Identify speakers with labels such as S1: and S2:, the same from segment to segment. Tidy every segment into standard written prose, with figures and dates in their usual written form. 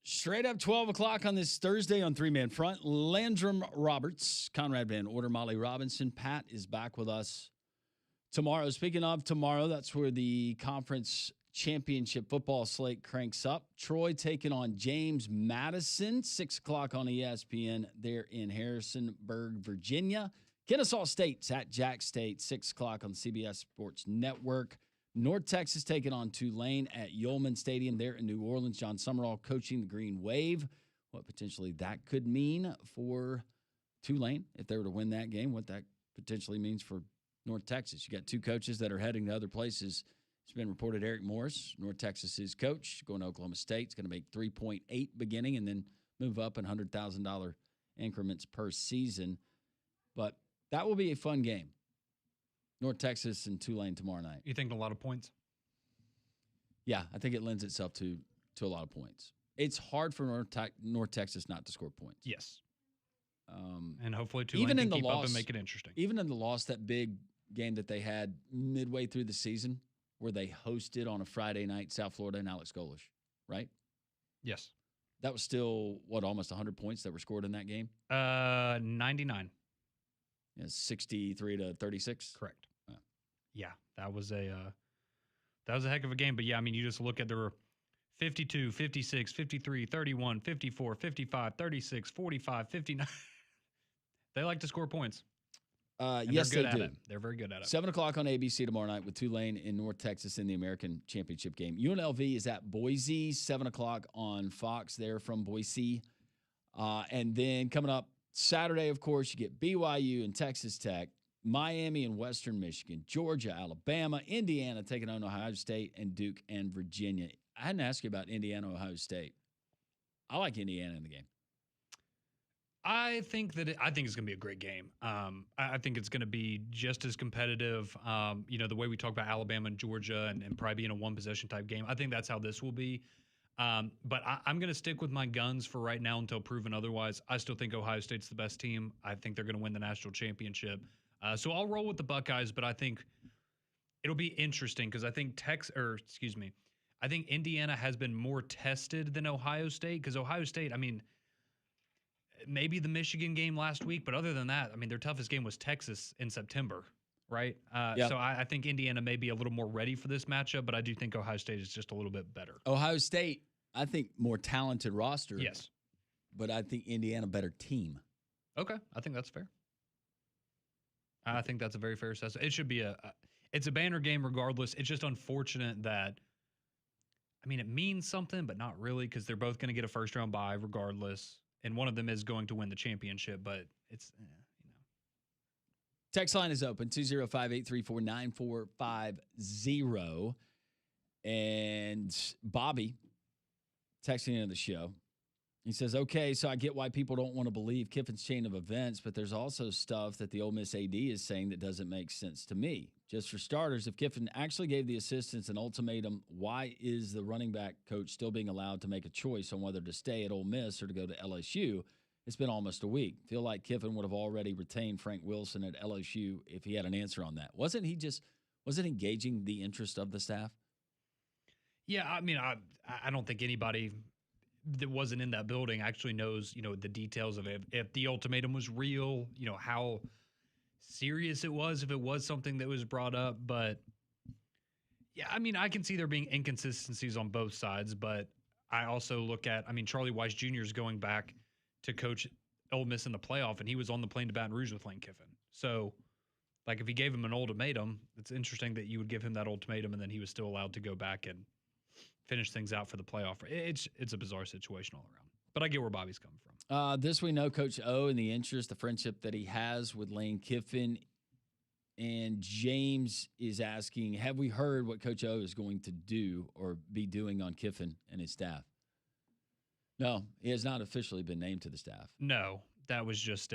S1: Straight up 12 o'clock on this Thursday on Three Man Front. Landrum Roberts, Conrad Van Order, Molly Robinson. Pat is back with us tomorrow. Speaking of tomorrow, that's where the conference championship football slate cranks up. Troy taking on James Madison, 6 o'clock on ESPN there in Harrisonburg, Virginia. Kennesaw State's at Jack State, 6 o'clock on CBS Sports Network. North Texas taking on Tulane at Yulman Stadium there in New Orleans. John Summerall coaching the Green Wave. What potentially that could mean for Tulane if they were to win that game, what that potentially means for North Texas. You got two coaches that are heading to other places. It's been reported Eric Morris, North Texas's coach, going to Oklahoma State. It's going to make 3.8 beginning and then move up in $100,000 increments per season. But that will be a fun game. North Texas and Tulane tomorrow night.
S2: You think a lot of points?
S1: Yeah, I think it lends itself to a lot of points. It's hard for North Texas not to score points.
S2: Yes. And hopefully Tulane
S1: even
S2: can
S1: in the
S2: keep
S1: loss,
S2: up and make it interesting.
S1: Even in the loss, that big game that they had midway through the season where they hosted on a Friday night South Florida and Alex Golish, right?
S2: Yes.
S1: That was still, almost 100 points that were scored in that game?
S2: 99.
S1: Yeah, 63-36?
S2: Correct. Yeah, that was a heck of a game. But, yeah, I mean, you just look at there were 52, 56, 53, 31, 54, 55, 36, 45, 59. They like to score points.
S1: Yes, they do.
S2: They're very good at it.
S1: 7 o'clock on ABC tomorrow night with Tulane in North Texas in the American Championship game. UNLV is at Boise, 7 o'clock on Fox there from Boise. And then coming up Saturday, of course, you get BYU and Texas Tech, Miami and Western Michigan, Georgia, Alabama, Indiana taking on Ohio State, and Duke and Virginia. I hadn't asked you about Indiana, Ohio State. I like Indiana in the game.
S2: I think it's going to be a great game. I think it's going to be just as competitive. The way we talk about Alabama and Georgia and probably being a one-possession type game. I think that's how this will be. But I'm going to stick with my guns for right now until proven otherwise. I still think Ohio State's the best team. I think they're going to win the national championship. So I'll roll with the Buckeyes, but I think it'll be interesting because I think I think Indiana has been more tested than Ohio State because Ohio State, I mean, maybe the Michigan game last week, but other than that, I mean, their toughest game was Texas in September, right?
S1: Yep.
S2: So I think Indiana may be a little more ready for this matchup, but I do think Ohio State is just a little bit better.
S1: Ohio State, I think, more talented roster.
S2: Yes.
S1: But I think Indiana better team.
S2: Okay. I think that's fair. I think that's a very fair assessment. It should be it's a banner game regardless. It's just unfortunate that, I mean, it means something, but not really because they're both going to get a first-round bye regardless. And one of them is going to win the championship, but it's,
S1: Text line is open, 205-834-9450. And Bobby texting into the show. He says, okay, so I get why people don't want to believe Kiffin's chain of events, but there's also stuff that the Ole Miss AD is saying that doesn't make sense to me. Just for starters, if Kiffin actually gave the assistants an ultimatum, why is the running back coach still being allowed to make a choice on whether to stay at Ole Miss or to go to LSU? It's been almost a week. Feel like Kiffin would have already retained Frank Wilson at LSU if he had an answer on that. Wasn't engaging the interest of the staff? Yeah,
S2: I mean, I don't think anybody that wasn't in that building actually knows, the details of it. If the ultimatum was real, how serious it was, if it was something that was brought up. But yeah, I mean, I can see there being inconsistencies on both sides, but I also look at, Charlie Weiss Jr. is going back to coach Ole Miss in the playoff, and he was on the plane to Baton Rouge with Lane Kiffin. So, like, if he gave him an ultimatum, it's interesting that you would give him that ultimatum and then he was still allowed to go back and finish things out for the playoff. It's a bizarre situation all around. But I get where Bobby's coming from.
S1: This we know Coach O and the interest, the friendship that he has with Lane Kiffin. And James is asking, have we heard what Coach O is going to do or be doing on Kiffin and his staff? No, he has not officially been named to the staff.
S2: No, that was just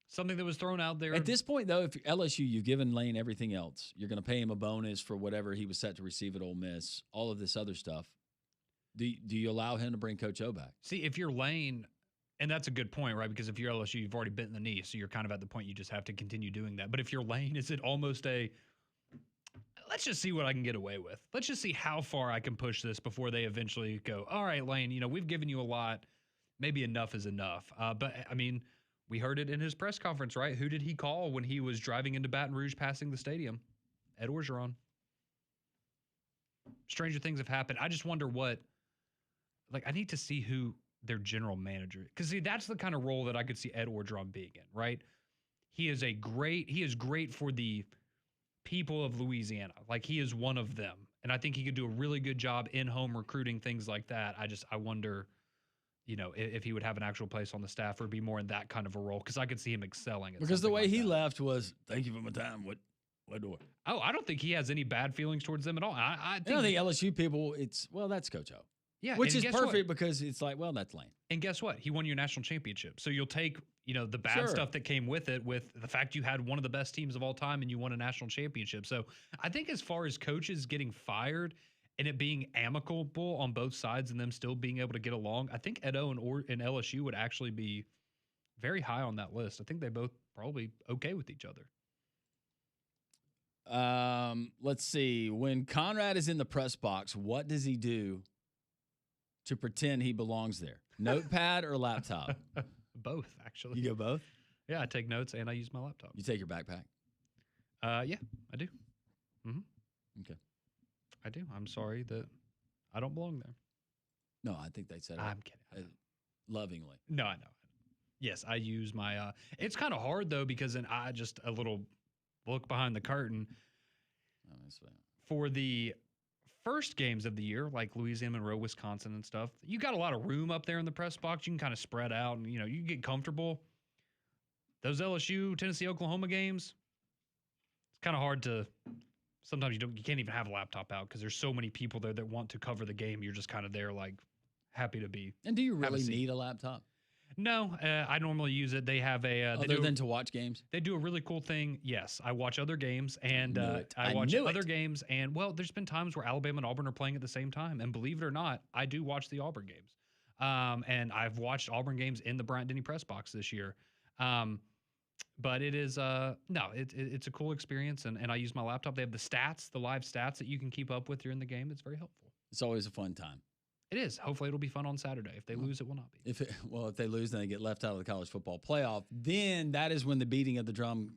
S2: something that was thrown out there.
S1: At this point, though, if LSU, you've given Lane everything else. You're going to pay him a bonus for whatever he was set to receive at Ole Miss, all of this other stuff. Do you allow him to bring Coach O back?
S2: See, if you're Lane, and that's a good point, right? Because if you're LSU, you've already bitten the knee, so you're kind of at the point you just have to continue doing that. But if you're Lane, is it almost let's just see what I can get away with. Let's just see how far I can push this before they eventually go, all right, Lane, we've given you a lot. Maybe enough is enough. But, I mean, we heard it in his press conference, right? Who did he call when he was driving into Baton Rouge passing the stadium? Ed Orgeron. Stranger things have happened. I just wonder I need to see who their general manager, because see, that's the kind of role that I could see Ed Orgeron being in, right? He is great for the people of Louisiana. Like, he is one of them. And I think he could do a really good job in-home recruiting, things like that. I wonder, if he would have an actual place on the staff or be more in that kind of a role, because I could see him excelling.
S1: Because the way he left was, thank you for my time. What door?
S2: Oh, I don't think he has any bad feelings towards them at all. I think
S1: the LSU people, that's Coach O.
S2: Yeah,
S1: which is perfect because it's like, well, that's Lane.
S2: And guess what? He won your national championship. So you'll take, the bad stuff that came with it, with the fact you had one of the best teams of all time and you won a national championship. So I think as far as coaches getting fired and it being amicable on both sides and them still being able to get along, I think Ed O and LSU would actually be very high on that list. I think they both probably okay with each other.
S1: Let's see. When Conrad is in the press box, what does he do to pretend he belongs there? Notepad or laptop?
S2: Both, actually.
S1: You go both?
S2: Yeah, I take notes and I use my laptop.
S1: You take your backpack?
S2: Yeah, I do. Mm-hmm.
S1: Okay.
S2: I do. I'm sorry that I don't belong there.
S1: No, I think they said
S2: I'm kidding.
S1: Lovingly.
S2: No, I know. Yes, I use my it's kind of hard though, because then I just a little look behind the curtain. For the first games of the year, like Louisiana Monroe, Wisconsin and stuff, you got a lot of room up there in the press box. You can kind of spread out and, you can get comfortable. Those LSU, Tennessee, Oklahoma games, it's kind of hard to, sometimes you can't even have a laptop out because there's so many people there that want to cover the game. You're just kind of there like happy to be.
S1: And do you really need a laptop?
S2: No, I normally use it. They have
S1: other than to watch games.
S2: They do a really cool thing. Yes, I watch other games, and I watch other games. And well, there's been times where Alabama and Auburn are playing at the same time, and believe it or not, I do watch the Auburn games. And I've watched Auburn games in the Bryant Denny press box this year. But it is it's a cool experience, and I use my laptop. They have the live stats that you can keep up with during the game. It's very helpful.
S1: It's always a fun time.
S2: It is. Hopefully it'll be fun on Saturday. If they lose, it will not be.
S1: If they lose, then they get left out of the college football playoff. Then that is when the beating of the drum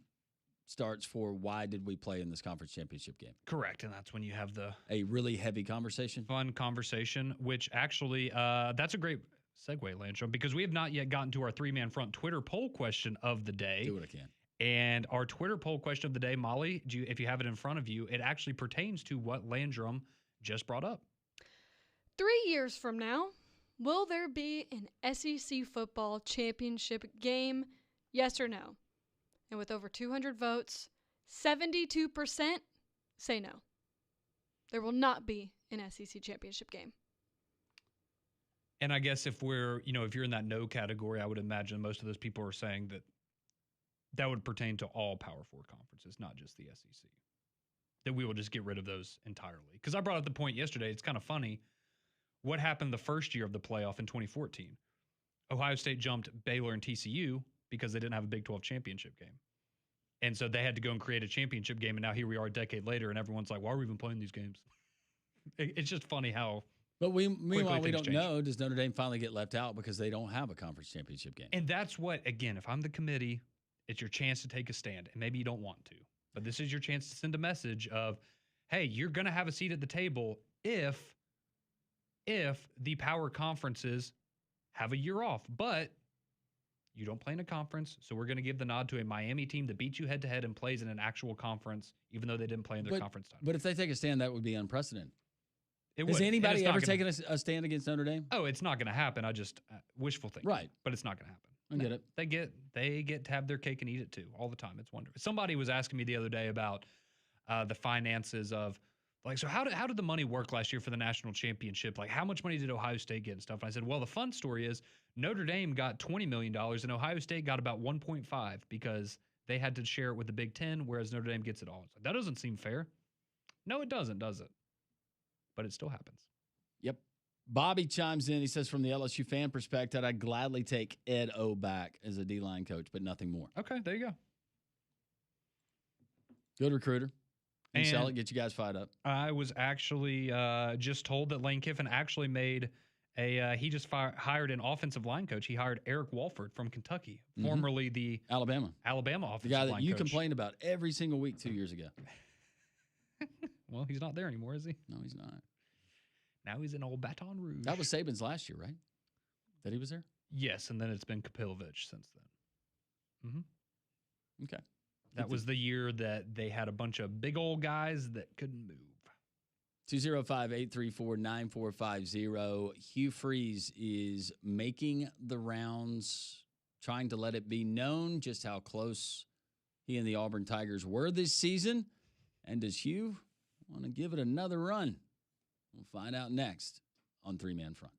S1: starts for why did we play in this conference championship game?
S2: Correct. And that's when you have
S1: a really heavy conversation.
S2: Fun conversation, which actually that's a great segue, Landrum, because we have not yet gotten to our three-man front Twitter poll question of the day.
S1: Do what I can.
S2: And our Twitter poll question of the day, Molly, if you have it in front of you, it actually pertains to what Landrum just brought up.
S3: 3 years from now, will there be an SEC football championship game? Yes or no? And with over 200 votes, 72% say no. There will not be an SEC championship game.
S2: And I guess if you're in that no category, I would imagine most of those people are saying that would pertain to all Power Four conferences, not just the SEC. That we will just get rid of those entirely. Because I brought up the point yesterday. It's kind of funny. What happened the first year of the playoff in 2014? Ohio State jumped Baylor and TCU because they didn't have a Big 12 championship game. And so they had to go and create a championship game. And now here we are a decade later, and everyone's like, why are we even playing these games? It's just funny how.
S1: But meanwhile, we don't know. Does Notre Dame finally get left out because they don't have a conference championship game?
S2: And that's what, again, if I'm the committee, it's your chance to take a stand. And maybe you don't want to. But this is your chance to send a message of, hey, you're going to have a seat at the table if the power conferences have a year off, but you don't play in a conference, so we're going to give the nod to a Miami team that beats you head-to-head and plays in an actual conference, even though they didn't play in their conference time.
S1: But if they take a stand, that would be unprecedented.
S2: Has
S1: anybody ever taken a stand against Notre Dame?
S2: Oh, it's not going to happen. I just wishful thinking.
S1: Right.
S2: But it's not going to happen.
S1: I get it.
S2: They get to have their cake and eat it too all the time. It's wonderful. Somebody was asking me the other day about the finances of, like, so how did the money work last year for the national championship? Like, how much money did Ohio State get and stuff? And I said, well, the fun story is Notre Dame got $20 million and Ohio State got about 1.5 because they had to share it with the Big Ten, whereas Notre Dame gets it all. Like, that doesn't seem fair. No, it doesn't, does it? But it still happens.
S1: Yep. Bobby chimes in. He says, from the LSU fan perspective, I'd gladly take Ed O back as a D-line coach, but nothing more.
S2: Okay, there you go.
S1: Good recruiter. Can you sell
S2: And
S1: it? Get you guys fired up.
S2: I was actually just told that Lane Kiffin actually made he just hired an offensive line coach. He hired Eric Walford from Kentucky, formerly the
S1: Alabama
S2: Alabama
S1: The
S2: offensive
S1: guy
S2: line
S1: that you
S2: coach.
S1: complained about every single week 2 years ago.
S2: Well, he's not there anymore, is he?
S1: No, he's not.
S2: Now he's in old Baton Rouge.
S1: That was Saban's last year, right? That he was there?
S2: Yes, and then it's been Kapilovic since then.
S1: Okay.
S2: That was the year that they had a bunch of big old guys that couldn't move.
S1: 205-834-9450. Hugh Freeze is making the rounds, trying to let it be known just how close he and the Auburn Tigers were this season. And does Hugh want to give it another run? We'll find out next on Three Man Front.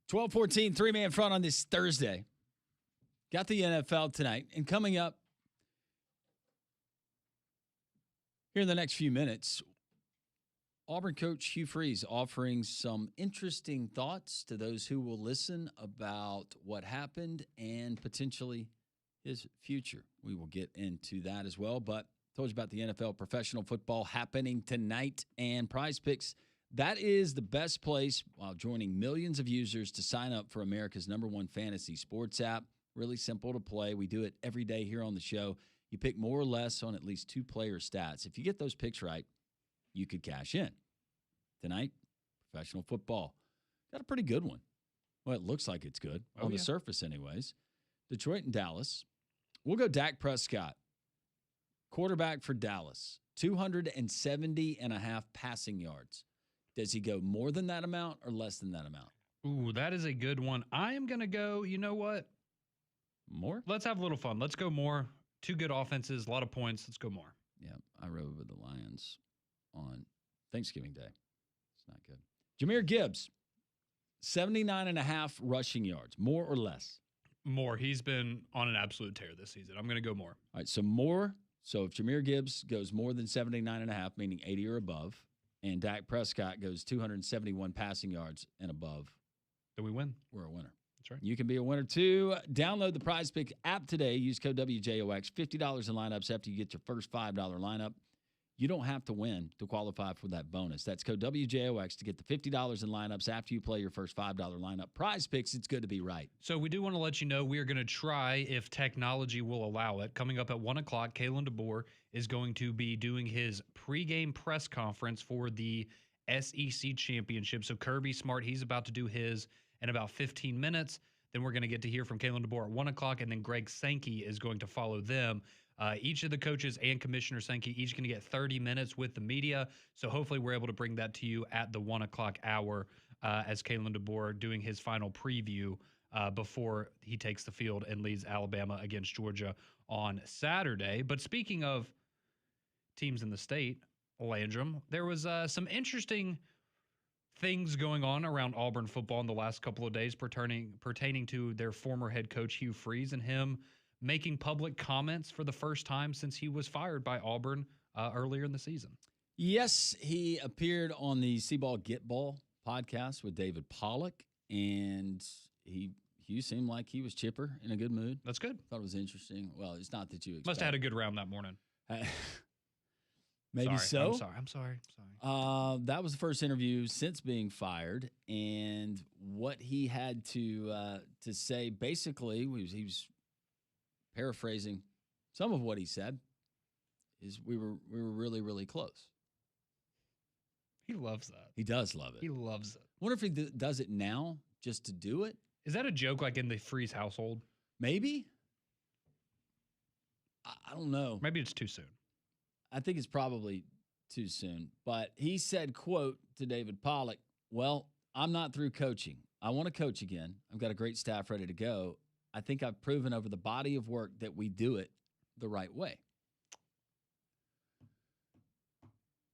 S1: Three-man front on this Thursday. Got the NFL tonight. And coming up here in the next few minutes, Auburn coach Hugh Freeze offering some interesting thoughts to those who will listen about what happened and potentially his future. We will get into that as well. But told you about the NFL professional football happening tonight and Prize Picks. That is the best place while joining millions of users to sign up for America's #1 fantasy sports app. really simple to play. We do it every day here on the show. You pick more or less on at least 2 player stats. If you get those picks right, you could cash in. Tonight, professional football. Got a pretty good one. Well, it looks like it's good on the surface anyways. Detroit and Dallas. We'll go Dak Prescott, quarterback for Dallas, 270.5 passing yards. Does he go more than that amount or less than that amount?
S2: Ooh, that is a good one. I am going to go, you know what?
S1: More?
S2: Let's have a little fun. Let's go more. 2 good offenses, a lot of points. Let's go more.
S1: Yeah, I rode with the Lions on Thanksgiving Day. It's not good. Jahmyr Gibbs, 79.5 rushing yards, more or less?
S2: More. He's been on an absolute tear this season. I'm going to go more.
S1: All right, so more. So if Jahmyr Gibbs goes more than 79.5, meaning 80 or above, and Dak Prescott goes 271 passing yards and above,
S2: then we win.
S1: We're a winner.
S2: That's right.
S1: You can be a winner too. Download the Prize Pick app today. Use code WJOX. $50 in lineups after you get your first $5 lineup. You don't have to win to qualify for that bonus. That's code WJOX to get the $50 in lineups after you play your first $5 lineup. Prize Picks, it's good to be right.
S2: So we do want to let you know we are going to try, if technology will allow it. Coming up at 1 o'clock, Kalen DeBoer is going to be doing his pregame press conference for the SEC Championship. So Kirby Smart, he's about to do his in about 15 minutes. Then we're going to get to hear from Kalen DeBoer at 1 o'clock, and then Greg Sankey is going to follow them. Each of the coaches and Commissioner Sankey each going to get 30 minutes with the media. So hopefully we're able to bring that to you at the 1 o'clock hour as Kalen DeBoer doing his final preview before he takes the field and leads Alabama against Georgia on Saturday. But speaking of teams in the state, Landrum, there was some interesting things going on around Auburn football in the last couple of days pertaining to their former head coach, Hugh Freeze, and him making public comments for the first time since he was fired by Auburn earlier in the season.
S1: Yes, he appeared on the C-Ball Get Ball podcast with David Pollock, and Hugh seemed like he was chipper, in a good mood.
S2: That's good.
S1: Thought it was interesting. Well, it's not that you expect.
S2: Must have had a good round that morning.
S1: Maybe
S2: sorry,
S1: so.
S2: I'm sorry.
S1: That was the first interview since being fired, and what he had to say basically he was paraphrasing some of what he said is we were really, really close.
S2: He loves that.
S1: He does love it.
S2: He loves it.
S1: Wonder if he does it now just to do it.
S2: Is that a joke like in the Freeze household?
S1: Maybe. I don't know.
S2: Maybe it's too soon.
S1: I think it's probably too soon. But he said, quote, to David Pollock, well, I'm not through coaching. I want to coach again. I've got a great staff ready to go. I think I've proven over the body of work that we do it the right way.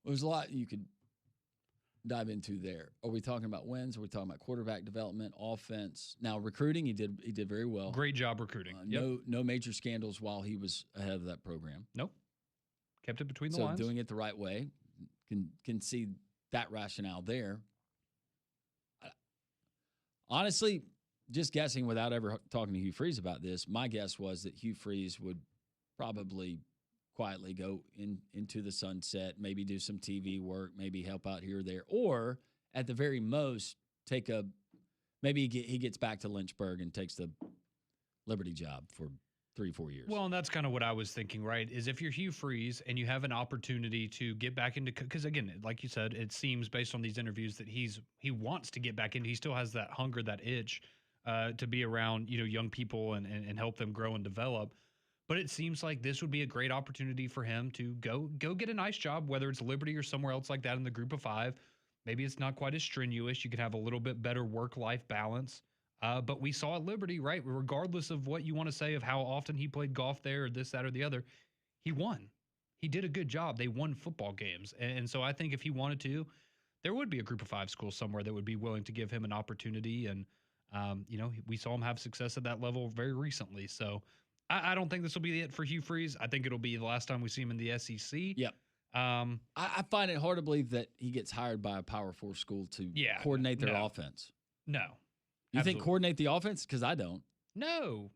S1: There's a lot you could dive into there. Are we talking about wins? Are we talking about quarterback development, offense? Now, recruiting, he did very well.
S2: Great job recruiting.
S1: No major scandals while he was ahead of that program.
S2: Nope. Kept it between the lines.
S1: So doing it the right way, can see that rationale there. Honestly, just guessing without ever talking to Hugh Freeze about this, my guess was that Hugh Freeze would probably quietly go into the sunset, maybe do some TV work, maybe help out here or there, or at the very most, maybe he gets back to Lynchburg and takes the Liberty job for 3-4 years.
S2: Well, and that's kind of what I was thinking, right? Is if you're Hugh Freeze and you have an opportunity to get back into, because again, like you said, it seems based on these interviews that he wants to get back in. He still has that hunger, that itch to be around, young people and help them grow and develop. But it seems like this would be a great opportunity for him to go get a nice job, whether it's Liberty or somewhere else like that in the Group of Five. Maybe it's not quite as strenuous. You could have a little bit better work-life balance. But we saw at Liberty, right, regardless of what you want to say of how often he played golf there or this, that, or the other, he won. He did a good job. They won football games. And so I think if he wanted to, there would be a Group of Five school somewhere that would be willing to give him an opportunity. And, we saw him have success at that level very recently. So I don't think this will be it for Hugh Freeze. I think it'll be the last time we see him in the SEC.
S1: Yep. I find it hard to believe that he gets hired by a Power 4 school to coordinate their offense.
S2: No.
S1: You think coordinate the offense? Because I don't.
S2: No.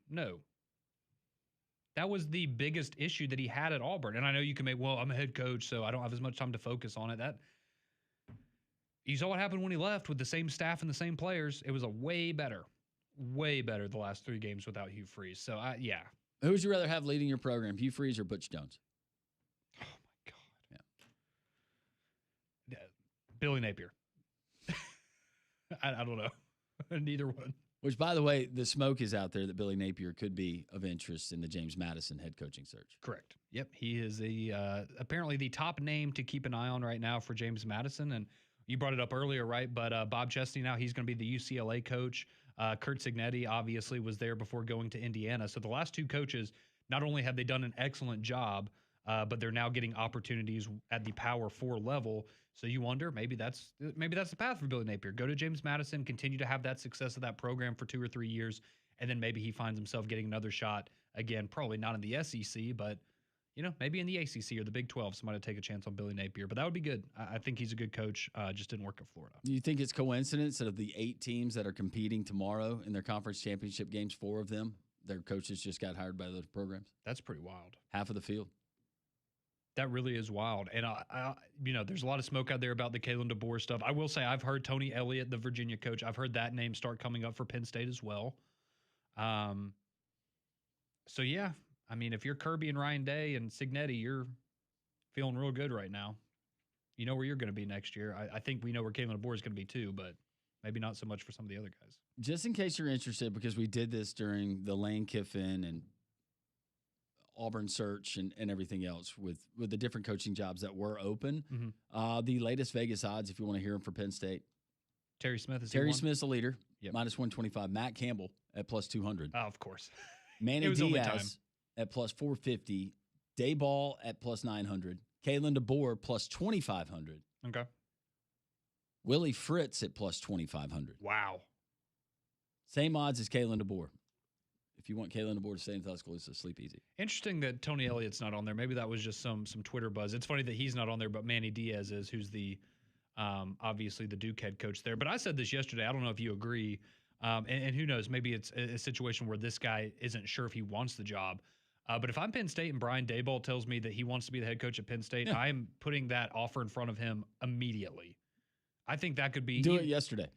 S2: That was the biggest issue that he had at Auburn. And I know you can make, I'm a head coach, so I don't have as much time to focus on it. You saw what happened when he left with the same staff and the same players. It was a way better way better the last 3 games without Hugh Freeze. So, yeah.
S1: Who would you rather have leading your program, Hugh Freeze or Butch Jones?
S2: Oh, my God. Yeah. Billy Napier. I don't know. Neither one.
S1: Which, by the way, the smoke is out there that Billy Napier could be of interest in the James Madison head coaching search.
S2: Correct. Yep. He is apparently the top name to keep an eye on right now for James Madison. And you brought it up earlier, right? But Bob Chesney now, he's going to be the UCLA coach. Kurt Signetti obviously was there before going to Indiana. So the last 2 coaches, not only have they done an excellent job, but they're now getting opportunities at the Power 4 level. So you wonder, maybe that's the path for Billy Napier. Go to James Madison, continue to have that success of that program for 2 or 3 years, and then maybe he finds himself getting another shot again. Probably not in the SEC, but maybe in the ACC or the Big 12. Somebody to take a chance on Billy Napier, but that would be good. I think he's a good coach. Just didn't work at Florida.
S1: Do you think it's coincidence that of the 8 teams that are competing tomorrow in their conference championship games, 4 of them, their coaches just got hired by those programs?
S2: That's pretty wild.
S1: Half of the field.
S2: That really is wild. And, there's a lot of smoke out there about the Kalen DeBoer stuff. I will say I've heard Tony Elliott, the Virginia coach, I've heard that name start coming up for Penn State as well. So, yeah, I mean, if you're Kirby and Ryan Day and Signetti, you're feeling real good right now. You know where you're going to be next year. I think we know where Kalen DeBoer is going to be too, but maybe not so much for some of the other guys.
S1: Just in case you're interested, because we did this during the Lane Kiffin and Auburn search and everything else with the different coaching jobs that were open.
S2: Mm-hmm.
S1: The latest Vegas odds, if you want to hear them for Penn State.
S2: Terry Smith is
S1: Terry Smith's a leader,
S2: yep.
S1: minus 125. Matt Campbell at plus 200.
S2: Oh, of course.
S1: Manny Diaz at plus 450. Dayball at plus 900. Kalen DeBoer plus 2,500.
S2: Okay.
S1: Willie Fritz at plus 2,500.
S2: Wow.
S1: Same odds as Kalen DeBoer. If you want Kalen DeBoer to stay in Tuscaloosa, sleep easy.
S2: Interesting that Tony Elliott's not on there. Maybe that was just some Twitter buzz. It's funny that he's not on there, but Manny Diaz is, who's the obviously the Duke head coach there. But I said this yesterday. I don't know if you agree. And who knows? Maybe it's a situation where this guy isn't sure if he wants the job. But if I'm Penn State and Brian Daboll tells me that he wants to be the head coach at Penn State, I am putting that offer in front of him immediately. I think that could be
S1: do it yesterday.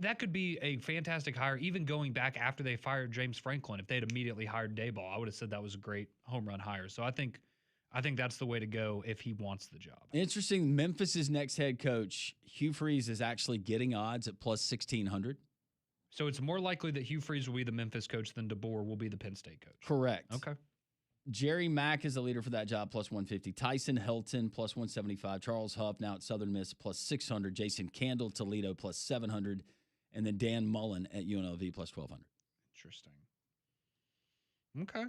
S2: That could be a fantastic hire, even going back after they fired James Franklin. If they had immediately hired Daboll, I would have said that was a great home run hire. So I think that's the way to go if he wants the job.
S1: Interesting. Memphis's next head coach, Hugh Freeze, is actually getting odds at plus 1,600.
S2: So it's more likely that Hugh Freeze will be the Memphis coach than DeBoer will be the Penn State coach.
S1: Correct.
S2: Okay.
S1: Jerry Mack is the leader for that job, plus 150. Tyson Helton, plus 175. Charles Huff, now at Southern Miss, plus 600. Jason Candle, Toledo, plus 700. And then Dan Mullen at UNLV, plus 1,200.
S2: Interesting. Okay.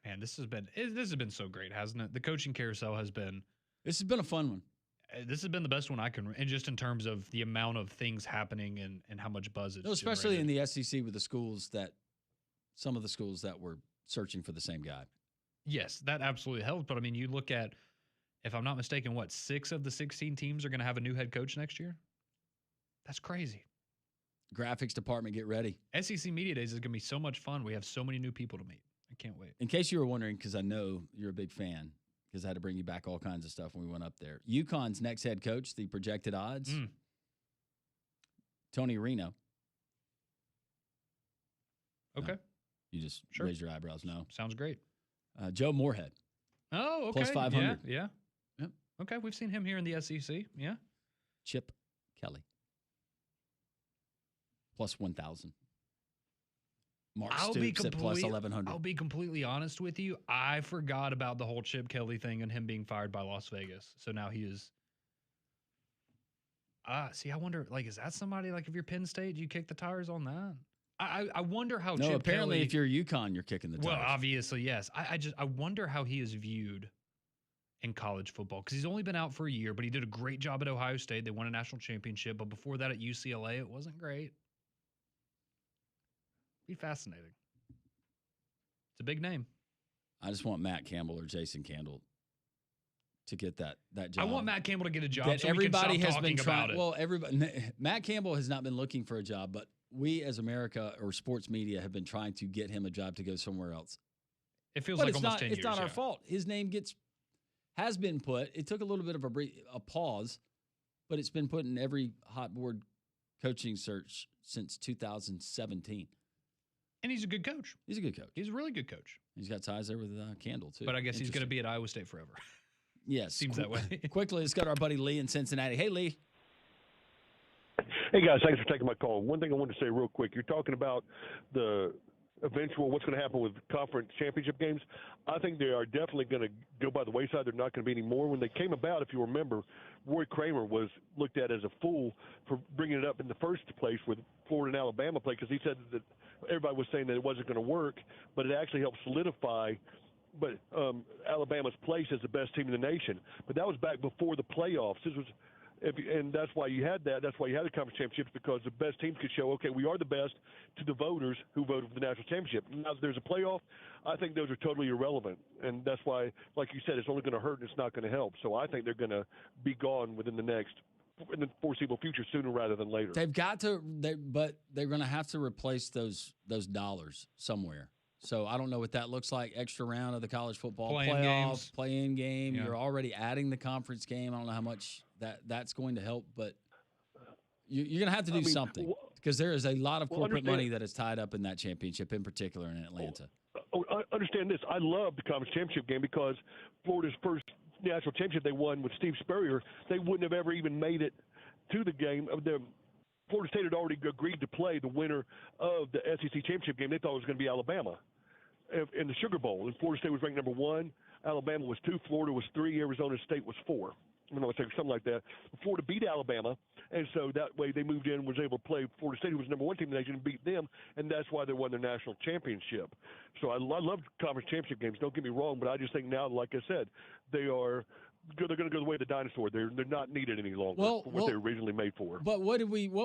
S2: Man, this has been so great, hasn't it? The coaching carousel has been.
S1: This has been a fun one.
S2: This has been the best one I can, and just in terms of the amount of things happening and how much buzz it's
S1: especially
S2: generated.
S1: in the SEC with some of the schools that were searching for the same guy.
S2: Yes, that absolutely helps. But I mean, you look at, if I'm not mistaken, 6 of the 16 teams are going to have a new head coach next year? That's crazy.
S1: Graphics department, get ready.
S2: SEC Media Days is going to be so much fun. We have so many new people to meet. I can't wait.
S1: In case you were wondering, because I know you're a big fan, because I had to bring you back all kinds of stuff when we went up there. UConn's next head coach, the projected odds, Tony Reno.
S2: Okay.
S1: No, you just raise your eyebrows. No.
S2: Sounds great.
S1: Joe Moorhead.
S2: Oh, okay.
S1: Plus 500.
S2: Yeah.
S1: Yep.
S2: Okay, we've seen him here in the SEC. Yeah.
S1: Chip Kelly. Plus 1,000. Mark Stoops at plus 1,100.
S2: I'll be completely honest with you. I forgot about the whole Chip Kelly thing and him being fired by Las Vegas. So now he is. See, I wonder, is that somebody, if you're Penn State, do you kick the tires on that? I wonder how Chip
S1: apparently
S2: Kelly,
S1: if you're UConn, you're kicking the tires.
S2: Well, obviously, yes. I wonder how he is viewed in college football, because he's only been out for a year, but he did a great job at Ohio State. They won a national championship, but before that at UCLA, it wasn't great. Be fascinating. It's a big name.
S1: I just want Matt Campbell or Jason Candle to get that job.
S2: I want Matt Campbell to get a job
S1: that
S2: so
S1: everybody
S2: we can
S1: has
S2: stop
S1: been
S2: talking
S1: trying.
S2: about it.
S1: Well, everybody. Matt Campbell has not been looking for a job, but we as America or sports media have been trying to get him a job to go somewhere else.
S2: It feels
S1: but
S2: like
S1: it's
S2: almost
S1: not,
S2: 10
S1: it's
S2: years.
S1: not our fault. His name has been put. It took a little bit of a pause, but it's been put in every hot board coaching search since 2017.
S2: And he's a good coach.
S1: He's a good coach.
S2: He's a really good coach.
S1: He's got ties there with Kendall, too.
S2: But I guess he's going to be at Iowa State forever.
S1: Yes.
S2: Seems that way.
S1: Quickly, let's go to our buddy Lee in Cincinnati. Hey, Lee.
S4: Hey, guys, thanks for taking my call. One thing I wanted to say real quick. You're talking about the eventual what's going to happen with conference championship games. I think they are definitely going to go by the wayside. They're not going to be any more. When they came about, if you remember, Roy Kramer was looked at as a fool for bringing it up in the first place with Florida and Alabama play, because he said that everybody was saying that it wasn't going to work, but it actually helped solidify Alabama's place as the best team in the nation. But that was back before the playoffs. And that's why you had that. That's why you had the conference championships, because the best teams could show, okay, we are the best to the voters who voted for the national championship. Now, if there's a playoff, I think those are totally irrelevant. And that's why, like you said, it's only going to hurt and it's not going to help. So I think they're going to be gone in the foreseeable future, sooner rather than later.
S1: They've got to, but they're going to have to replace those dollars somewhere. So I don't know what that looks like. Extra round of the college football playoff, play-in game. Yeah. You're already adding the conference game. I don't know how much that's going to help, but you're going to have to do something, because there is a lot of corporate money that is tied up in that championship, in particular in Atlanta.
S4: Understand this. I love the conference championship game, because Florida's first national championship they won with Steve Spurrier, they wouldn't have ever even made it to the game. Florida State had already agreed to play the winner of the SEC championship game. They thought it was going to be Alabama in the Sugar Bowl, and Florida State was ranked number 1, Alabama was 2, Florida was 3, Arizona State was 4. I don't know, something like that. Florida beat Alabama, and so that way they moved in and was able to play Florida State, who was number 1 team in the nation, and beat them, and that's why they won their national championship. So I love conference championship games. Don't get me wrong, but I just think now, like I said, they're going to go the way of the dinosaur. They're not needed any longer for what they were originally made for.
S1: But what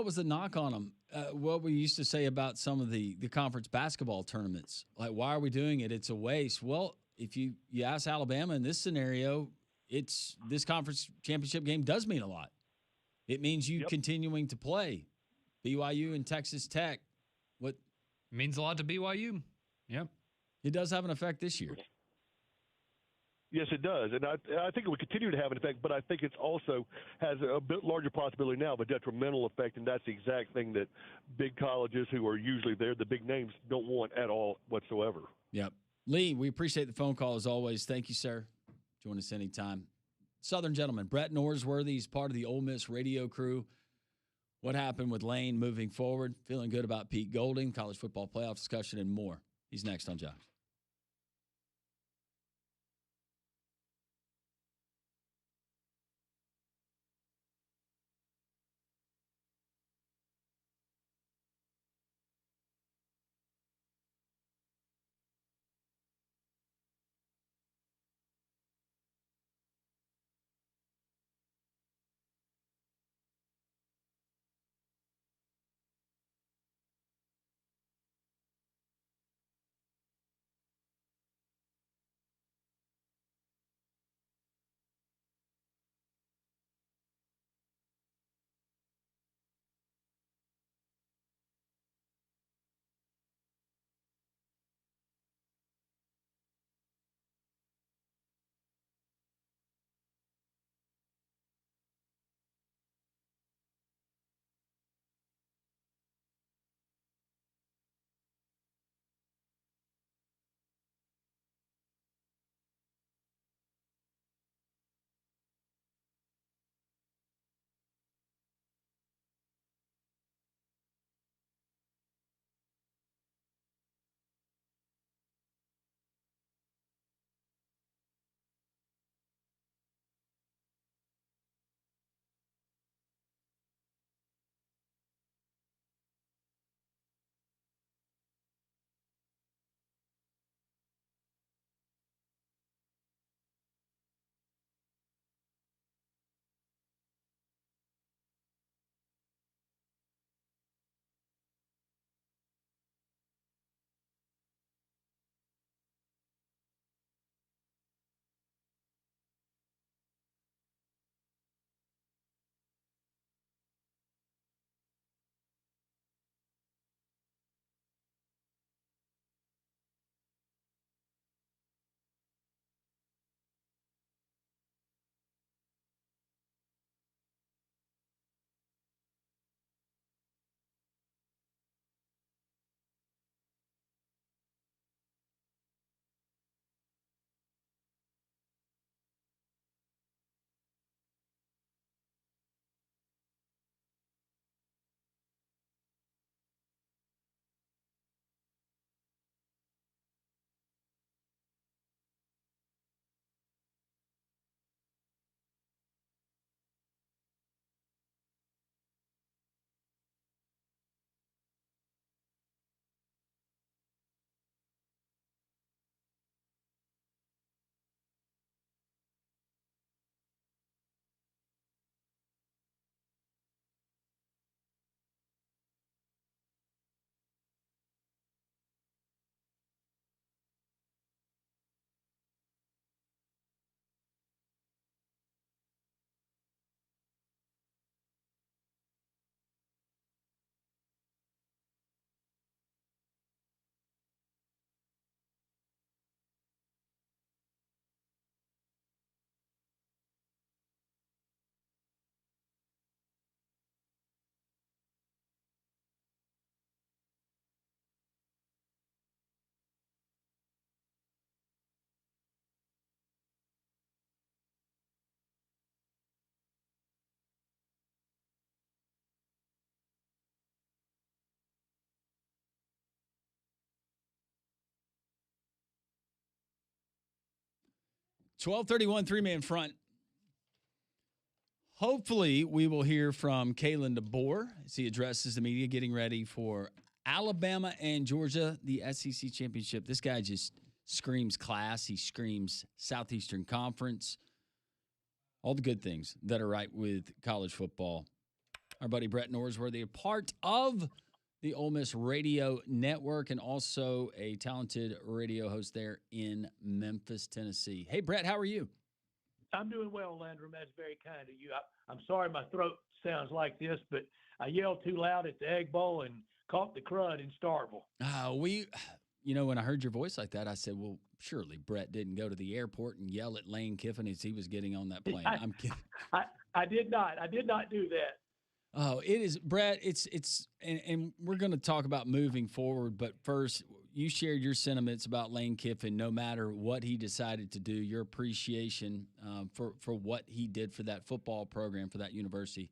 S1: was the knock on them? What we used to say about some of the conference basketball tournaments, like, why are we doing it? It's a waste. Well, if you ask Alabama in this scenario, this conference championship game does mean a lot. It means you continuing to play. BYU and Texas Tech. What
S2: means a lot to BYU. Yep.
S1: It does have an effect this year.
S4: Yes, it does, and I think it would continue to have an effect, but I think it also has a bit larger possibility now of a detrimental effect, and that's the exact thing that big colleges, who are usually there, the big names, don't want at all whatsoever.
S1: Yep. Lee, we appreciate the phone call as always. Thank you, sir. Join us anytime. Southern gentleman, Brett Norsworthy, he's part of the Ole Miss radio crew. What happened with Lane moving forward? Feeling good about Pete Golding, college football playoff discussion, and more. He's next on Josh. 12:31, three-man front. Hopefully, we will hear from Kalen DeBoer as he addresses the media, getting ready for Alabama and Georgia, the SEC championship. This guy just screams class. He screams Southeastern Conference. All the good things that are right with college football. Our buddy Brett Norsworthy, a part of the Ole Miss Radio Network and also a talented radio host there in Memphis, Tennessee. Hey, Brett, how are you?
S5: I'm doing well, Landrum. That's very kind of you. I'm sorry my throat sounds like this, but I yelled too loud at the Egg Bowl and caught the crud in Starkville.
S1: When I heard your voice like that, I said, well, surely Brett didn't go to the airport and yell at Lane Kiffin as he was getting on that plane. I'm kidding.
S5: I did not. I did not do that.
S1: Oh, it is, Brett. And we're going to talk about moving forward. But first, you shared your sentiments about Lane Kiffin. No matter what he decided to do, your appreciation for what he did for that football program, for that university,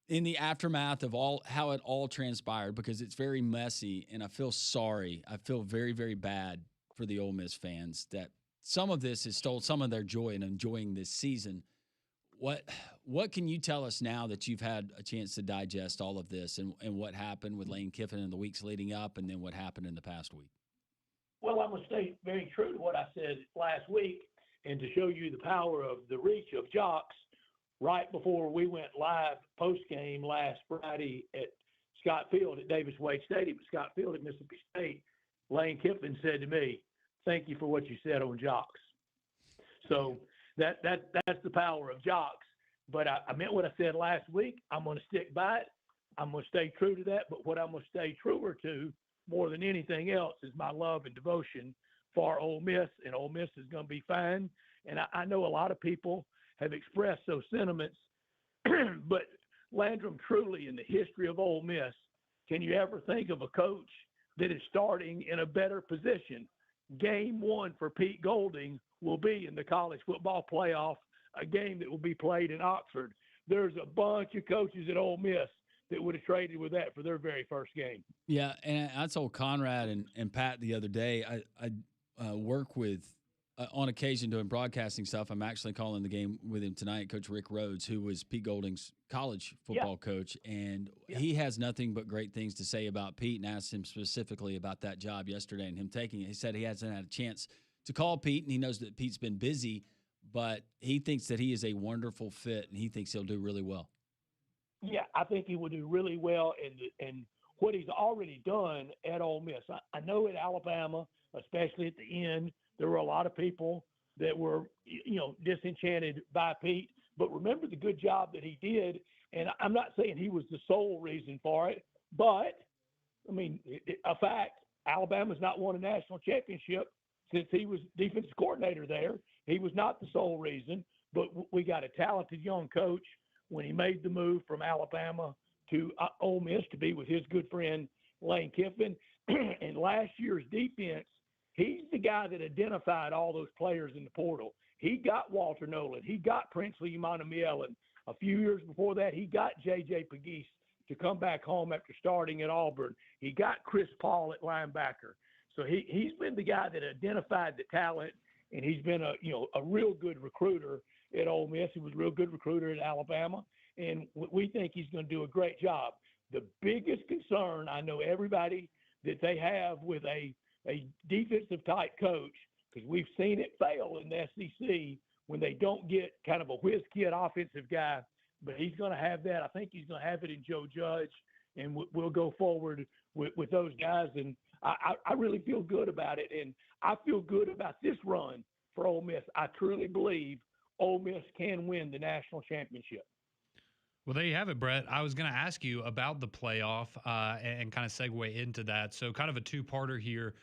S1: in the aftermath of how it all transpired, because it's very messy, and I feel sorry. I feel very, very bad for the Ole Miss fans that some of this has stole some of their joy in enjoying this season. What can you tell us now that you've had a chance to digest all of this and what happened with Lane Kiffin in the weeks leading up and then what happened in the past week?
S5: Well, I'm going to stay very true to what I said last week, and to show you the power of the reach of Jocks, right before we went live post-game last Friday at Scott Field at Davis Wade Stadium, at Scott Field at Mississippi State, Lane Kiffin said to me, "Thank you for what you said on Jocks." So that's the power of Jocks. But I meant what I said last week. I'm going to stick by it. I'm going to stay true to that. But what I'm going to stay truer to more than anything else is my love and devotion for Ole Miss, and Ole Miss is going to be fine. And I know a lot of people have expressed those sentiments, but Landrum, truly in the history of Ole Miss, can you ever think of a coach that is starting in a better position? Game one for Pete Golding will be in the college football playoff, a game that will be played in Oxford. There's a bunch of coaches at Ole Miss that would have traded with that for their very first game.
S1: Yeah, and I told Conrad and Pat the other day, I work with, on occasion doing broadcasting stuff. I'm actually calling the game with him tonight, Coach Rick Rhodes, who was Pete Golding's college football coach, and he has nothing but great things to say about Pete, and asked him specifically about that job yesterday and him taking it. He said he hasn't had a chance to call Pete, and he knows that Pete's been busy, but he thinks that he is a wonderful fit, and he thinks he'll do really well.
S5: Yeah, I think he will do really well, and what he's already done at Ole Miss. I know at Alabama, especially at the end, there were a lot of people that were, disenchanted by Pete. But remember the good job that he did, and I'm not saying he was the sole reason for it, but, a fact, Alabama's not won a national championship since he was defensive coordinator there. He was not the sole reason, but we got a talented young coach when he made the move from Alabama to Ole Miss to be with his good friend Lane Kiffin. And last year's defense, he's the guy that identified all those players in the portal. He got Walter Nolan. He got Princely Emmanuel. And a few years before that, he got J.J. Pegues to come back home after starting at Auburn. He got Chris Paul at linebacker. So he's been the guy that identified the talent, and he's been a real good recruiter at Ole Miss. He was a real good recruiter at Alabama, and we think he's going to do a great job. The biggest concern, I know everybody that they have with a defensive type coach, because we've seen it fail in the SEC when they don't get kind of a whiz kid offensive guy, but he's going to have that. I think he's going to have it in Joe Judge, and we'll go forward with those guys. And I really feel good about it, and I feel good about this run for Ole Miss. I truly believe Ole Miss can win the national championship.
S2: Well, there you have it, Brett. I was going to ask you about the playoff and kind of segue into that. So kind of a two-parter here.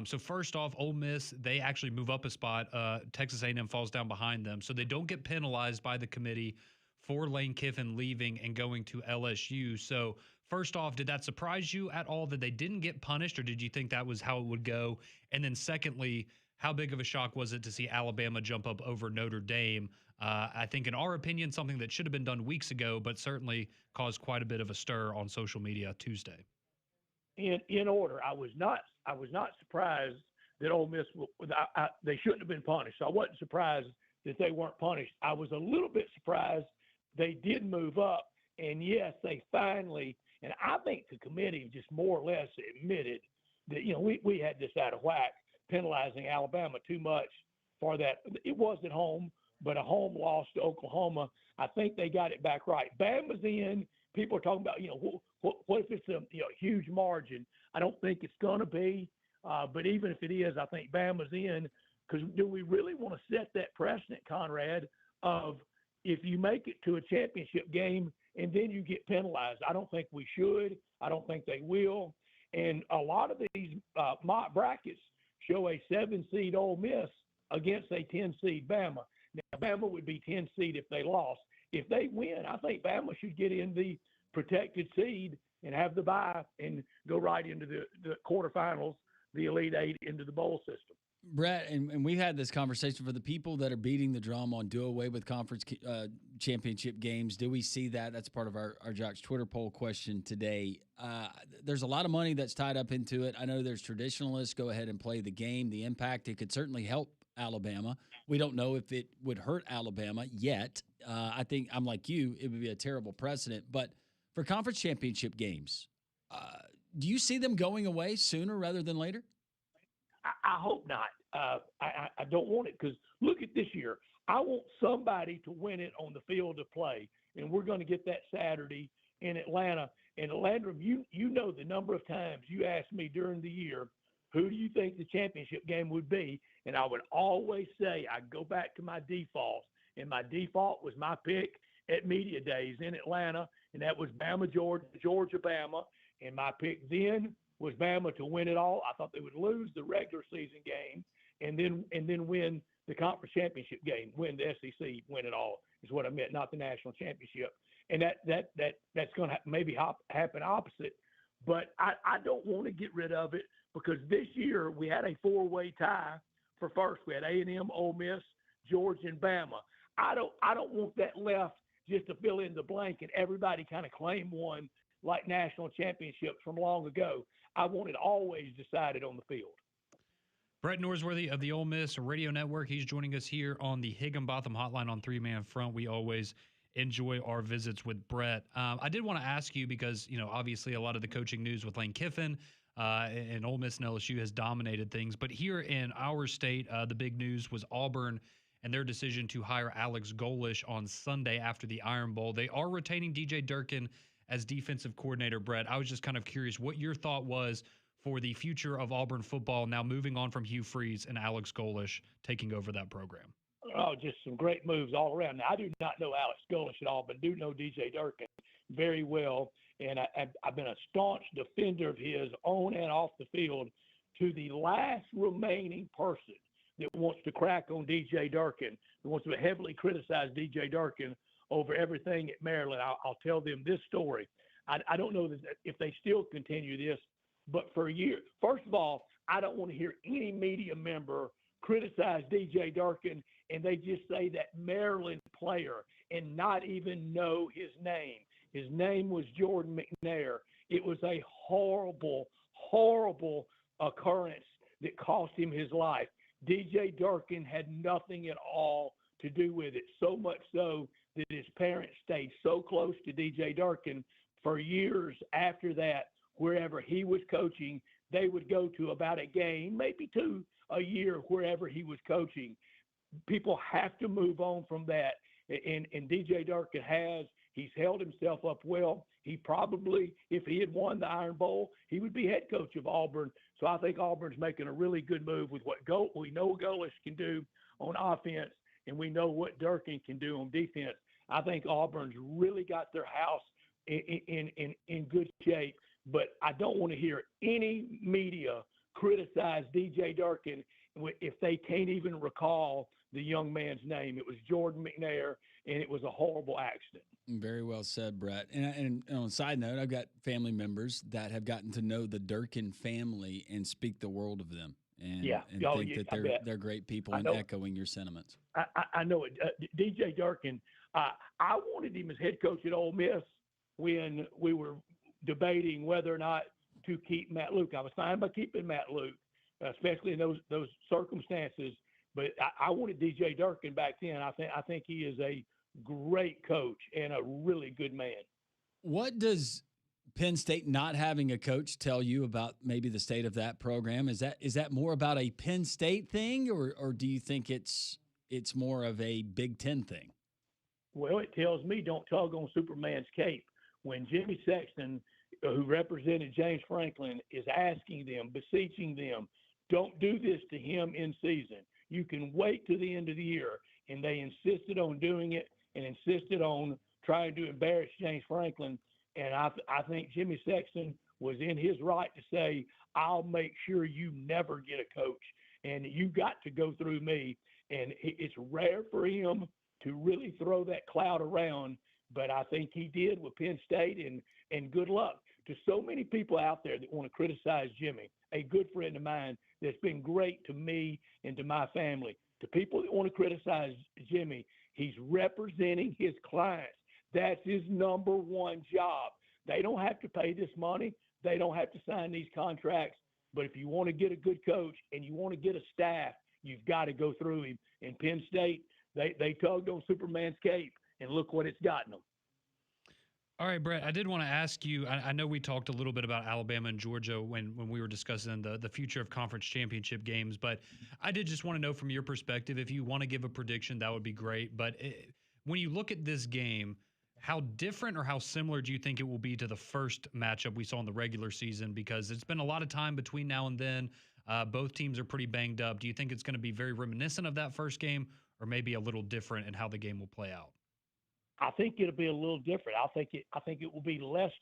S2: So first off, Ole Miss, they actually move up a spot. Texas A&M falls down behind them. So they don't get penalized by the committee for Lane Kiffin leaving and going to LSU. So first off, did that surprise you at all that they didn't get punished, or did you think that was how it would go? And then secondly, how big of a shock was it to see Alabama jump up over Notre Dame? I think in our opinion, something that should have been done weeks ago, but certainly caused quite a bit of a stir on social media Tuesday.
S5: In order, I was not surprised that Ole Miss they shouldn't have been punished. So I wasn't surprised that they weren't punished. I was a little bit surprised they did move up, and yes, they finally. And I think the committee just more or less admitted that we had this out of whack, penalizing Alabama too much for that. It wasn't home, but a home loss to Oklahoma. I think they got it back right. Bama's in. People are talking about, what if it's a huge margin? I don't think it's going to be. But even if it is, I think Bama's in, because do we really want to set that precedent, Conrad, of if you make it to a championship game and then you get penalized? I don't think we should. I don't think they will. And a lot of these mock brackets show a 7-seed Ole Miss against a 10-seed Bama. Now, Bama would be 10-seed if they lost. If they win, I think Bama should get in the protected seed and have the bye and go right into the quarterfinals, the Elite Eight, into the bowl system.
S1: Brett, and we've had this conversation for the people that are beating the drum on do away with conference championship games. Do we see that? That's part of our Jocks Twitter poll question today. There's a lot of money that's tied up into it. I know there's traditionalists go ahead and play the game. The impact, it could certainly help Alabama. We don't know if it would hurt Alabama yet. I think I'm like you, it would be a terrible precedent. But for conference championship games, do you see them going away sooner rather than later?
S5: I hope not. I don't want it, because look at this year. I want somebody to win it on the field of play, and we're going to get that Saturday in Atlanta. And Landrum, you know the number of times you asked me during the year, who do you think the championship game would be? And I would always say, I'd go back to my default, and my default was my pick at Media Days in Atlanta, and that was Bama, Georgia, Bama. And my pick then was Bama to win it all. I thought they would lose the regular season game and then win the conference championship game, win the SEC, win it all is what I meant, not the national championship. And that's going to maybe happen opposite. But I don't want to get rid of it, because this year we had a 4-way tie for first. We had A&M, Ole Miss, Georgia, and Bama. I don't want that left just to fill in the blank and everybody kind of claim one like national championships from long ago. I want it always decided on the field.
S2: Brett Norsworthy of the Ole Miss Radio Network. He's joining us here on the Higginbotham Hotline on Three Man Front. We always enjoy our visits with Brett. I did want to ask you, because, obviously a lot of the coaching news with Lane Kiffin and Ole Miss and LSU has dominated things. But here in our state, the big news was Auburn and their decision to hire Alex Golesh on Sunday after the Iron Bowl. They are retaining DJ Durkin as defensive coordinator. Brett, I was just kind of curious what your thought was for the future of Auburn football, now moving on from Hugh Freeze and Alex Golesh taking over that program.
S5: Oh, just some great moves all around. Now, I do not know Alex Golesh at all, but do know DJ Durkin very well. And I've been a staunch defender of his on and off the field, to the last remaining person that wants to crack on DJ Durkin, who wants to heavily criticize DJ Durkin over everything at Maryland. I'll tell them this story. I don't know if they still continue this, but for years, first of all, I don't want to hear any media member criticize DJ Durkin and they just say that Maryland player and not even know his name. His name was Jordan McNair. It was a horrible, horrible occurrence that cost him his life. DJ Durkin had nothing at all to do with it, so much so that his parents stayed so close to DJ Durkin for years after that. Wherever he was coaching, they would go to about a game, maybe two a year, wherever he was coaching. People have to move on from that. And DJ Durkin he's held himself up well. He probably, if he had won the Iron Bowl, he would be head coach of Auburn. So I think Auburn's making a really good move with what we know Golesh can do on offense, and we know what Durkin can do on defense. I think Auburn's really got their house in good shape. But I don't want to hear any media criticize DJ Durkin if they can't even recall the young man's name. It was Jordan McNair, and it was a horrible accident.
S1: Very well said, Brett. And on a side note, I've got family members that have gotten to know the Durkin family and speak the world of them. And think that they're great people, and echoing your sentiments.
S5: I know it. DJ Durkin, I wanted him as head coach at Ole Miss when we were debating whether or not to keep Matt Luke. I was fine by keeping Matt Luke, especially in those circumstances. But I wanted DJ Durkin back then. I think he is a great coach and a really good man.
S1: What does Penn State not having a coach tell you about maybe the state of that program? Is that more about a Penn State thing, or do you think it's more of a Big Ten thing?
S5: Well, it tells me don't tug on Superman's cape. When Jimmy Sexton, who represented James Franklin, is asking them, beseeching them, don't do this to him in season. You can wait to the end of the year. And they insisted on doing it and insisted on trying to embarrass James Franklin. And I think Jimmy Sexton was in his right to say, I'll make sure you never get a coach. And you got to go through me. And it's rare for him to really throw that cloud around. But I think he did with Penn State, and good luck to so many people out there that want to criticize Jimmy, a good friend of mine that's been great to me and to my family. To people that want to criticize Jimmy, he's representing his clients. That's his number one job. They don't have to pay this money. They don't have to sign these contracts. But if you want to get a good coach and you want to get a staff, you've got to go through him. In Penn State, they tugged on Superman's cape, and look what it's gotten them.
S2: All right, Brett, I did want to ask you, I know we talked a little bit about Alabama and Georgia when we were discussing the future of conference championship games, but I did just want to know from your perspective, if you want to give a prediction, that would be great. But when you look at this game, how different or how similar do you think it will be to the first matchup we saw in the regular season? Because it's been a lot of time between now and then. Both teams are pretty banged up. Do you think it's going to be very reminiscent of that first game, or maybe a little different in how the game will play out?
S5: I think it'll be a little different. I think it will be less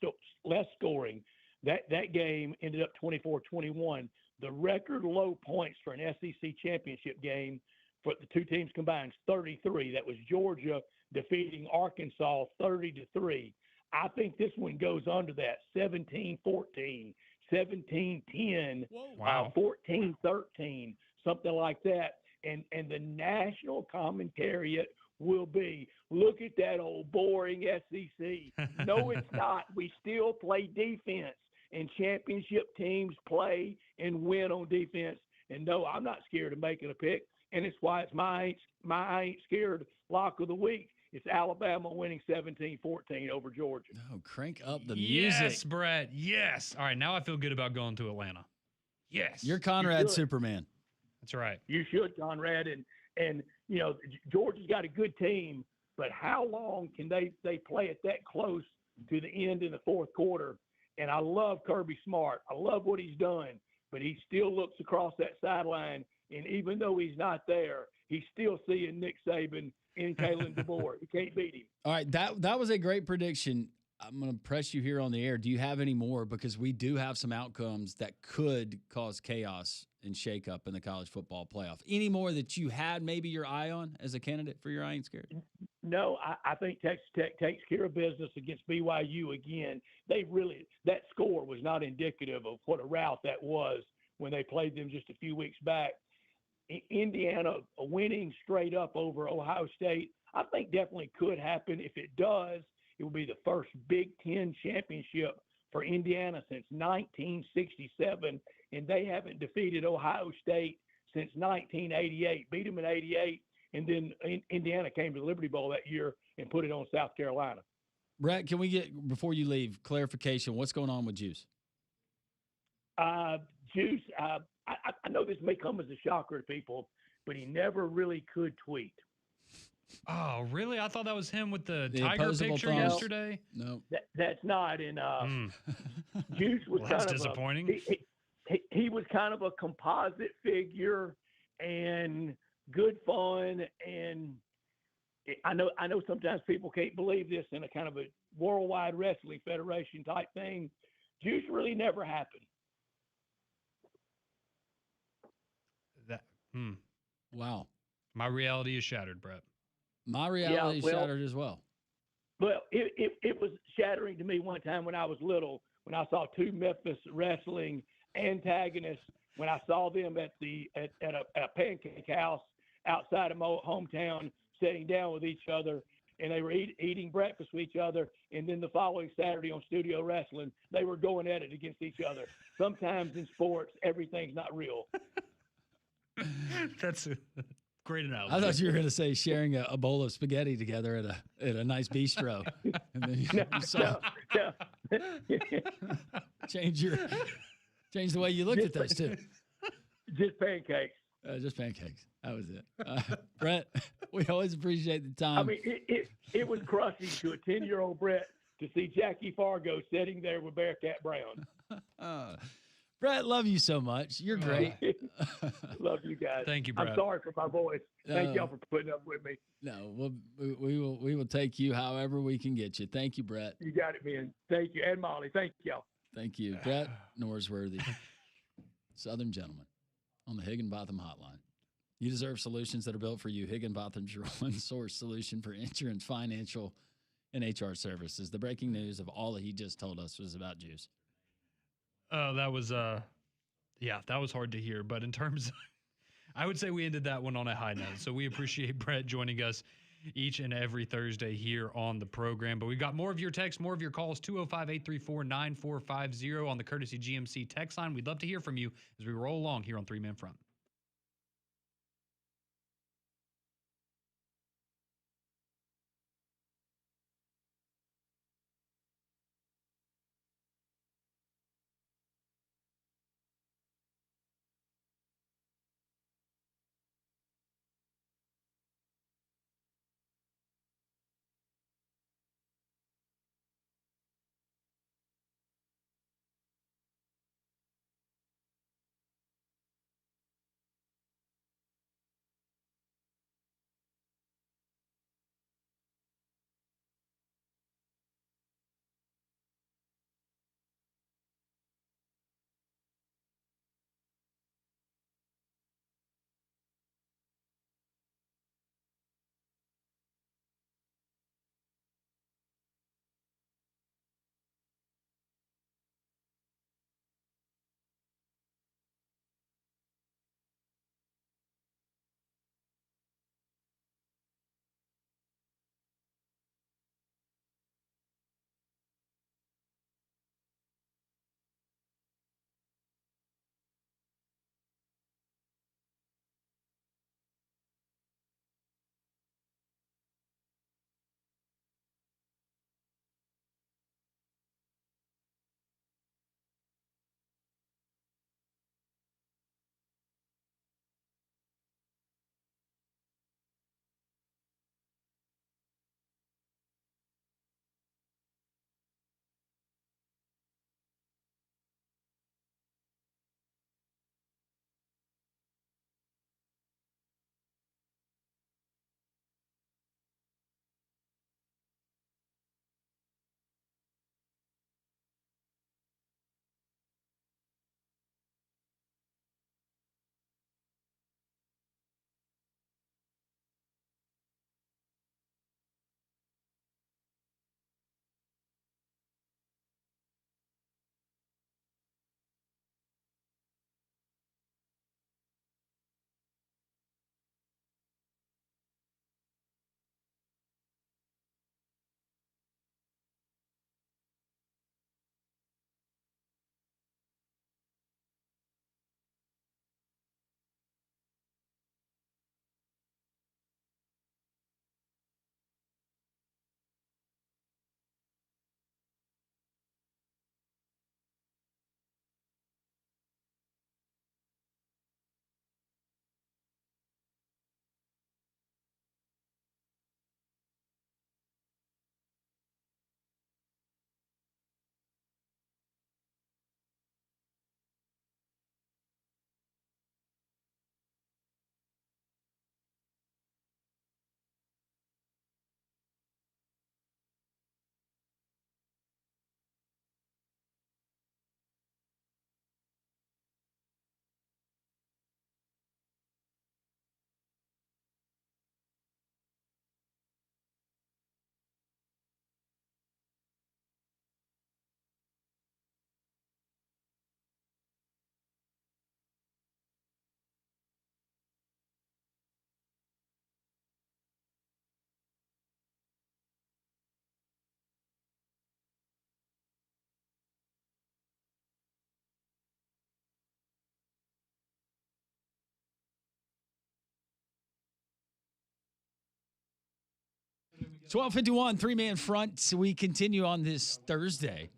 S5: scoring. That game ended up 24-21. The record low points for an SEC championship game for the two teams combined is 33. That was Georgia defeating Arkansas 30-3. I think this one goes under that 17-14, 17-10, 14-13, something like that. And the national commentariat will be, look at that old boring SEC. No, it's not. We still play defense, and championship teams play and win on defense. And no, I'm not scared of making a pick, and it's why it's my I ain't scared lock of the week. It's Alabama winning 17-14 over Georgia.
S1: Oh, crank up the music.
S2: Yes, Brett. Yes. All right, now I feel good about going to Atlanta. Yes.
S1: You're Conrad Superman.
S2: That's right.
S5: You should, Conrad. And you know, Georgia's got a good team, but how long can they play it that close to the end in the fourth quarter? And I love Kirby Smart. I love what he's done, but he still looks across that sideline, and even though he's not there, he's still seeing Nick Saban and Kalen DeBoer. He can't beat him.
S1: All right, that was a great prediction. I'm going to press you here on the air. Do you have any more? Because we do have some outcomes that could cause chaos and shakeup in the college football playoff. Any more that you had maybe your eye on as a candidate for your I Ain't Scared?
S5: No, I think Texas Tech takes care of business against BYU again. That score was not indicative of what a rout that was when they played them just a few weeks back. Indiana winning straight up over Ohio State, I think definitely could happen. If it does, it will be the first Big Ten championship for Indiana since 1967, and they haven't defeated Ohio State since 1988. Beat them in 88, and then Indiana came to the Liberty Bowl that year and put it on South Carolina.
S1: Brett, can we get, before you leave, clarification? What's going on with Juice?
S5: Juice, I know this may come as a shocker to people, but he never really could tweet.
S2: Oh, really? I thought that was him with the tiger
S1: opposable
S2: picture
S1: thumbs.
S2: yesterday.
S1: No.
S5: That's not. And Juice was
S2: Well,
S5: kind
S2: that's
S5: of
S2: disappointing.
S5: He was kind of a composite figure and good fun. And I know sometimes people can't believe this in a kind of a Worldwide Wrestling Federation type thing. Juice really never happened.
S1: Wow.
S2: My reality is shattered, Brett.
S1: My reality is shattered as well.
S5: Well, it was shattering to me one time when I was little, when I saw two Memphis wrestling antagonists, when I saw them at a pancake house outside of my hometown, sitting down with each other. and they were eating breakfast with each other. And then the following Saturday on Studio Wrestling, they were going at it against each other. Sometimes in sports, everything's not real.
S2: That's a great analogy.
S1: I thought you were going to say sharing a bowl of spaghetti together at a nice bistro, and then you saw change the way you looked at those two.
S5: Just pancakes.
S1: Just pancakes. That was it. Brett, we always appreciate the time.
S5: I mean, it was crushing to a 10-year-old Brett to see Jackie Fargo sitting there with Bearcat Brown.
S1: Brett, love you so much. You're great.
S5: Love you guys.
S2: Thank you, Brett.
S5: I'm sorry for my voice. Thank y'all for putting up with me.
S1: No, we will take you however we can get you. Thank you, Brett.
S5: You got it, man. Thank you. And Molly, thank y'all.
S1: Thank you. Brett Norsworthy, Southern gentleman on the Higginbotham Hotline. You deserve solutions that are built for you. Higginbotham's your one source solution for insurance, financial, and HR services. The breaking news of all that he just told us was about Juice.
S2: That was that was hard to hear. But in terms of, I would say we ended that one on a high note. So we appreciate Brett joining us each and every Thursday here on the program. But we've got more of your texts, more of your calls, 205-834-9450 on the Courtesy GMC text line. We'd love to hear from you as we roll along here on 3-Man Front.
S1: 12:51, three-man front. So we continue on this Thursday.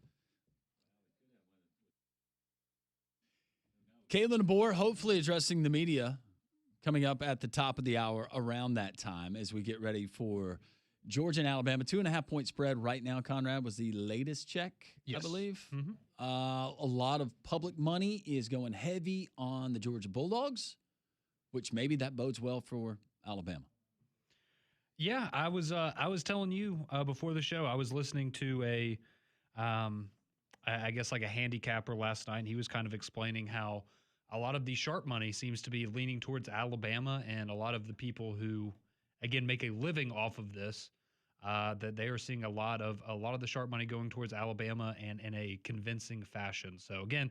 S1: Kalen DeBoer hopefully addressing the media coming up at the top of the hour around that time as we get ready for Georgia and Alabama. 2.5-point spread right now, Conrad, was the latest check,
S2: Yes.
S1: I believe.
S2: Mm-hmm.
S1: A lot of public money is going heavy on the Georgia Bulldogs, which maybe that bodes well for Alabama.
S2: Yeah, I was telling you before the show, I was listening to I guess like a handicapper last night, and he was kind of explaining how a lot of the sharp money seems to be leaning towards Alabama, and a lot of the people who, again, make a living off of this, that they are seeing a lot of the sharp money going towards Alabama and in a convincing fashion. So again,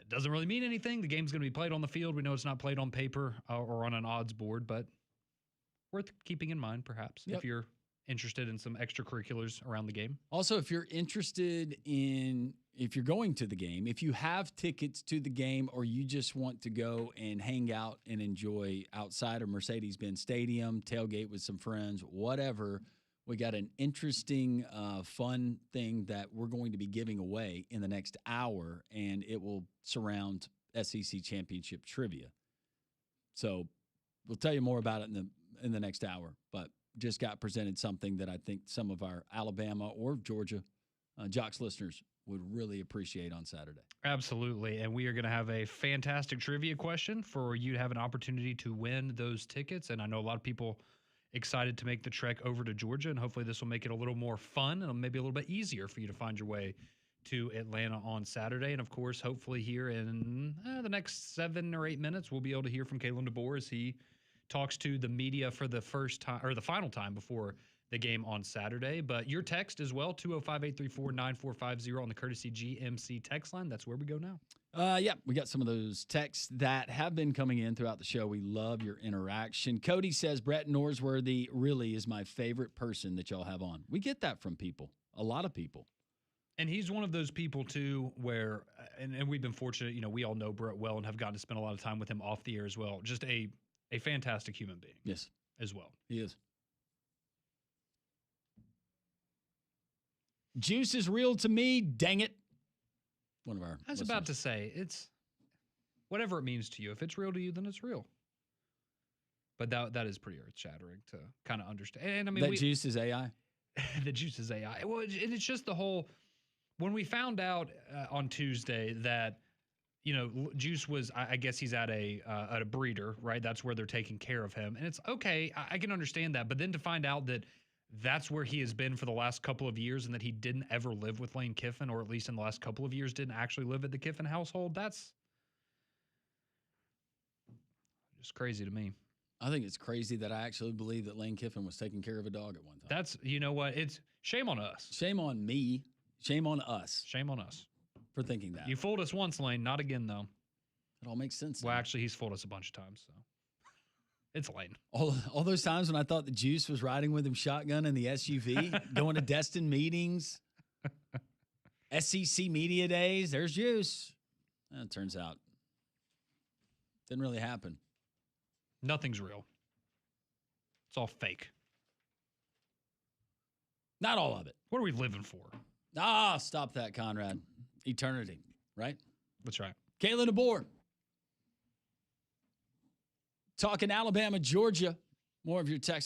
S2: it doesn't really mean anything. The game's going to be played on the field. We know it's not played on paper or on an odds board, but worth keeping in mind, perhaps, if you're interested in some extracurriculars around the game.
S1: Also, if you're going to the game, if you have tickets to the game or you just want to go and hang out and enjoy outside of Mercedes-Benz Stadium, tailgate with some friends, whatever, we got an interesting, fun thing that we're going to be giving away in the next hour, and it will surround SEC Championship trivia. So we'll tell you more about it in the next hour, but just got presented something that I think some of our Alabama or Georgia Jocks listeners would really appreciate on Saturday.
S2: Absolutely. And we are going to have a fantastic trivia question for you to have an opportunity to win those tickets. And I know a lot of people excited to make the trek over to Georgia, and hopefully this will make it a little more fun and maybe a little bit easier for you to find your way to Atlanta on Saturday. And of course, hopefully here in the next 7 or 8 minutes, we'll be able to hear from Kalen DeBoer as he talks to the media for the first time or the final time before the game on Saturday. But your text as well, 205-834-9450 on the courtesy GMC text line. That's where we go now.
S1: Yeah, we got some of those texts that have been coming in throughout the show. We love your interaction. Cody says, Brett Norsworthy really is my favorite person that y'all have on. We get that from people, a lot of people.
S2: And he's one of those people, too, where, and we've been fortunate, we all know Brett well and have gotten to spend a lot of time with him off the air as well. Just a fantastic human being.
S1: Yes.
S2: As well.
S1: He is. Juice is real to me. Dang it. One of our
S2: I was about to say, it's whatever it means to you. If it's real to you, then it's real. But that is pretty earth-shattering to kind of understand. And I mean,
S1: Juice is AI?
S2: The Juice is AI. Well, it's just the whole, when we found out on Tuesday that, Juice was, I guess he's at a breeder, right? That's where they're taking care of him. And it's okay. I can understand that. But then to find out that that's where he has been for the last couple of years and that he didn't ever live with Lane Kiffin, or at least in the last couple of years didn't actually live at the Kiffin household, that's just crazy to me.
S1: I think it's crazy that I actually believe that Lane Kiffin was taking care of a dog at one time.
S2: That's, you know what? It's shame on us.
S1: Shame on me. Shame on us.
S2: Shame on us.
S1: For thinking that.
S2: You fooled us once, Lane. Not again, though.
S1: It all makes sense.
S2: Well, actually, he's fooled us a bunch of times, so. It's Lane.
S1: All those times when I thought the Juice was riding with him shotgun in the SUV, going to Destin meetings, SEC media days, there's Juice. It turns out didn't really happen.
S2: Nothing's real. It's all fake.
S1: Not all of it.
S2: What are we living for?
S1: Stop that, Conrad. Eternity, right?
S2: That's right.
S1: Kalen DeBoer. Talking Alabama, Georgia. More of your text.